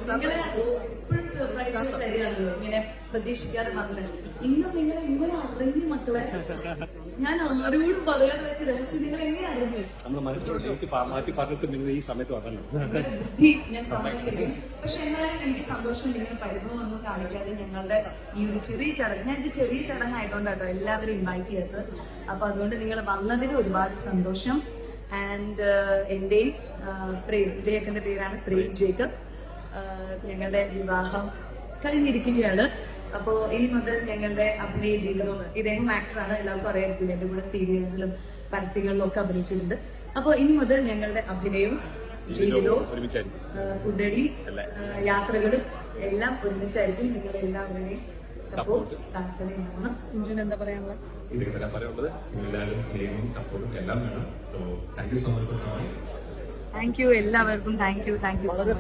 നിങ്ങളെ എപ്പോഴും സർപ്രൈസ് തരികയാണല്ലോ, ഇങ്ങനെ പ്രതീക്ഷിക്കാതെ വന്ന്. ഇന്നും നിങ്ങൾ ഇങ്ങനെ അറിഞ്ഞു മക്കളെ. ഞാൻ ആരോടും പറയാതെ വെച്ച രഹസ്യം നിങ്ങൾ എങ്ങനെ അറിഞ്ഞു? മാറ്റി പറഞ്ഞിട്ട് നിങ്ങൾ ഈ സമയത്ത് വന്നല്ലോ. ബുദ്ധി ഞാൻ സമ്മതിച്ചിരിക്കും. പക്ഷെ എന്നാലും എനിക്ക് സന്തോഷം, നിങ്ങൾ പരിഭവമൊന്നും കാണിക്കാതെ ഞങ്ങളുടെ ഈ ഒരു ചെറിയ ചടങ്ങ്, ഞങ്ങൾക്ക് ചെറിയ ചടങ്ങായതുകൊണ്ടാട്ടോ എല്ലാവരും ഇൻവൈറ്റ് ചെയ്തത്. അപ്പൊ അതുകൊണ്ട് നിങ്ങൾ വന്നതിന് ഒരുപാട് സന്തോഷം. ആൻഡ് എന്റെയും ഇദ്ദേഹത്തിന്റെ പേരാണ് പ്രേം ജേക്കബ്. ഞങ്ങളുടെ വിവാഹം കഴിഞ്ഞിരിക്കുകയാണ്. അപ്പോ ഇനി മുതൽ ഞങ്ങളുടെ അഭിനയ ജീവിതം, ഇദ്ദേഹം ആക്ടറാണ്, എല്ലാവർക്കും അറിയാറില്ല, എന്റെ കൂടെ സീരിയൽസിലും പരസ്യങ്ങളിലും ഒക്കെ അഭിനയിച്ചിട്ടുണ്ട്. അപ്പൊ ഇനി മുതൽ ഞങ്ങളുടെ അഭിനയവും ജീവിതവും ഫുഡടി യാത്രകളും എല്ലാം ഒരുമിച്ചായിരിക്കും. നിങ്ങളുടെ എല്ലാവരുടെയും സപ്പോർട്ട് താല്പര്യമാണ്. ഇങ്ങനെ എന്താ പറയാനുള്ളത്? ഇതിനെല്ലാം പറയാനുള്ളത് എല്ലാവരും സ്നേഹവും സപ്പോർട്ടും എല്ലാം വേണം. So thank you so much. Thank you എല്ലാവർക്കും. Thank you so much.